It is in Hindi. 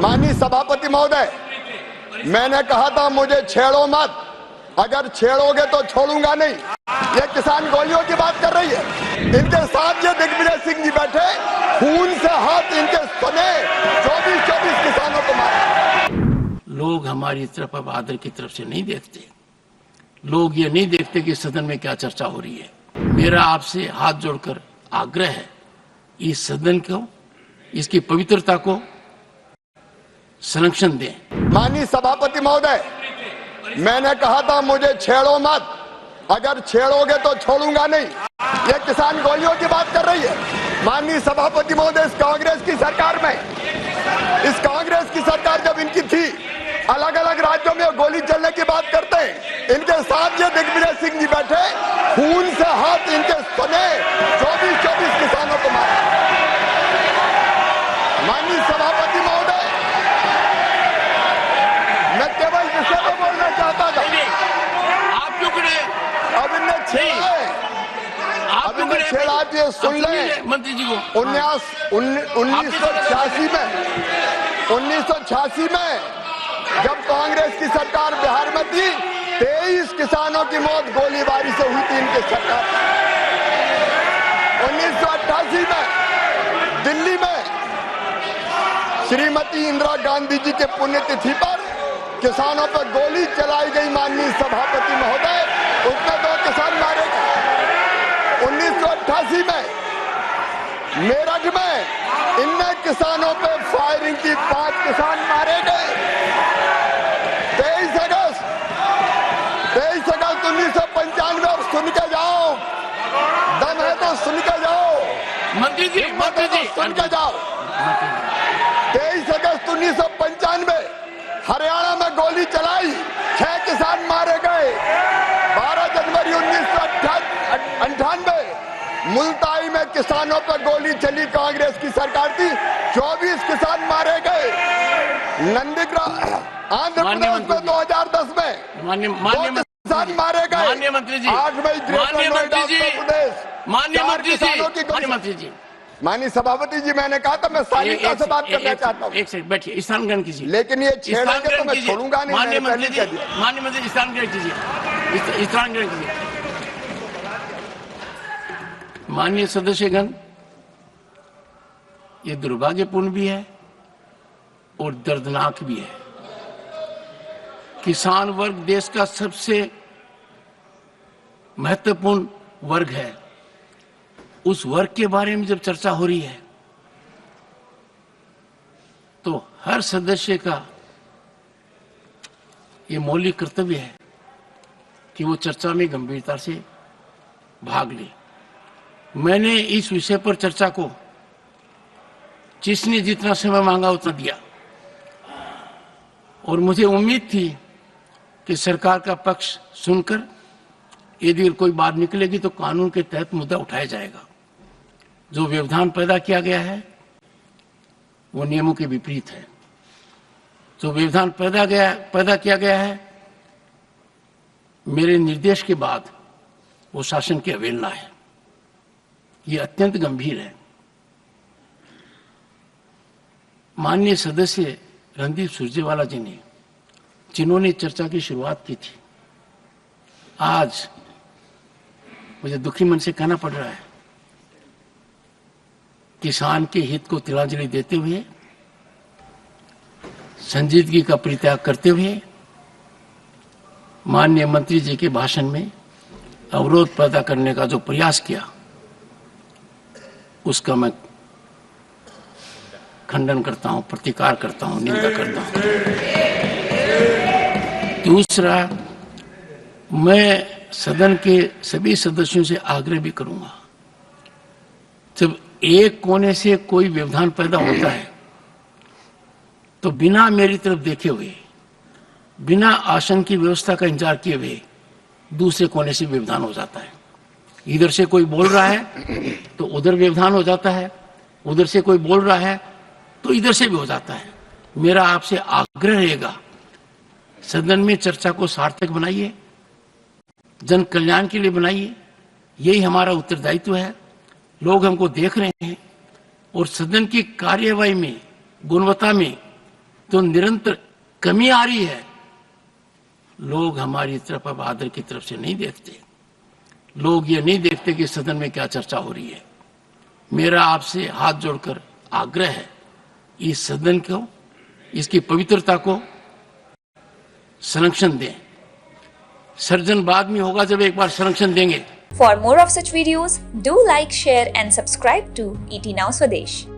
माननीय सभापति महोदय, मैंने कहा था मुझे छेड़ो मत, अगर छेड़ोगे तो छोड़ूंगा नहीं। ये किसान गोलियों की बात कर रही है। इनके साथ ये दिग्विजय सिंह जी बैठे, खून से हाथ इनके सने 24 किसानों को मारा। लोग हमारी तरफ अब आदर की तरफ से नहीं देखते। लोग ये नहीं देखते कि सदन में क्या चर्चा हो रही है। मेरा आपसे हाथ जोड़कर आग्रह है, इस सदन को, इसकी पवित्रता को संरक्षण दें। माननीय सभापति महोदय, मैंने कहा था मुझे छेड़ो मत, अगर छेड़ोगे तो छोड़ूंगा नहीं। ये किसान गोलियों की बात कर रही है। माननीय सभापति महोदय, इस कांग्रेस की सरकार में, इस कांग्रेस की सरकार जब इनकी थी, अलग अलग राज्यों में गोली चलने की बात करते हैं। इनके साथ ये दिग्विजय सिंह जी बैठे, खून से हाथ इनके सने 24 किसानों को मारा। माननीय सभापति महोदय, मैं केवल विषय में बोलना चाहता था। आप क्यों करे? अब इन्हें छेड़ा है, अब इन्हें छेड़ा दिए। सुन ले मंत्री जी को। 1986 में जब कांग्रेस की सरकार बिहार में थी, 23 किसानों की मौत गोलीबारी से हुई थी इनकी सरकार। 1988 में दिल्ली में श्रीमती इंदिरा गांधी जी के पुण्यतिथि पर किसानों पर गोली चलाई गई। माननीय सभापति महोदय, उसमें 2 किसान मारे गए। 1988 में मेरठ में इनने किसानों पे फायरिंग की, 5 किसान मारे गए। 23 अगस्त 1995, अब सुन के जाओ, दम है तो सुन के जाओ। मंत्री जी सुन के जाओ। 23 अगस्त 1995 हरियाणा में गोली चलाई, 6 किसान मारे गए। 12 जनवरी 1998 मुल्ताई में किसानों पर गोली चली, कांग्रेस की सरकार थी, 24 किसान मारे गए। नंदीग्राम आंध्र प्रदेश में 2010 में 2 किसान मारे गए। 8 मई मंत्री जी, माननीय सभापति जी, मैंने कहा था मैं शालीनता से बात करना चाहता हूँ। एक सेकंड बैठिए, स्थान ग्रहण कीजिए। लेकिन ये छेड़ेंगे तो मैं छोड़ूंगा नहीं। माननीय मंत्री जी, स्थान ग्रहण कीजिए, स्थान ग्रहण कीजिए। माननीय सदस्यगण, ये दुर्भाग्यपूर्ण भी है और दर्दनाक भी है। किसान वर्ग देश का सबसे महत्वपूर्ण वर्ग है। उस वर्ग के बारे में जब चर्चा हो रही है तो हर सदस्य का ये मौलिक कर्तव्य है कि वो चर्चा में गंभीरता से भाग ले। मैंने इस विषय पर चर्चा को जिसने जितना समय मांगा उतना दिया और मुझे उम्मीद थी कि सरकार का पक्ष सुनकर यदि कोई बात निकलेगी तो कानून के तहत मुद्दा उठाया जाएगा। जो व्यवधान पैदा किया गया है वो नियमों के विपरीत है। जो व्यवधान पैदा किया गया है मेरे निर्देश के बाद, वो शासन की अवहेलना है। ये अत्यंत गंभीर है। माननीय सदस्य रणदीप सुरजेवाला जी ने, जिन्होंने चर्चा की शुरुआत की थी, आज मुझे दुखी मन से कहना पड़ रहा है, किसान के हित को तिलांजलि देते हुए, संजीदगी का परित्याग करते हुए, माननीय मंत्री जी के भाषण में अवरोध पैदा करने का जो प्रयास किया, उसका मैं खंडन करता हूं, प्रतिकार करता हूं, निंदा करता हूं। दूसरा, मैं सदन के सभी सदस्यों से आग्रह भी करूंगा, जब एक कोने से कोई व्यवधान पैदा होता है तो बिना मेरी तरफ देखे हुए, बिना आसन की व्यवस्था का इंतजार किए हुए दूसरे कोने से व्यवधान हो जाता है। इधर से कोई बोल रहा है तो उधर व्यवधान हो जाता है, उधर से कोई बोल रहा है तो इधर से भी हो जाता है। मेरा आपसे आग्रह रहेगा, सदन में चर्चा को सार्थक बनाइए, जन कल्याण के लिए बनाइए। यही हमारा उत्तरदायित्व है। लोग हमको देख रहे हैं और सदन की कार्यवाही में, गुणवत्ता में तो निरंतर कमी आ रही है। लोग हमारी तरफ अब आदर की तरफ से नहीं देखते। लोग ये नहीं देखते कि सदन में क्या चर्चा हो रही है। मेरा आपसे हाथ जोड़कर आग्रह है, इस सदन को, इसकी पवित्रता को संरक्षण दें। सर्जन बाद में होगा जब एक बार संरक्षण देंगे। For more of such videos, do like, share and subscribe to ET Now Swadesh.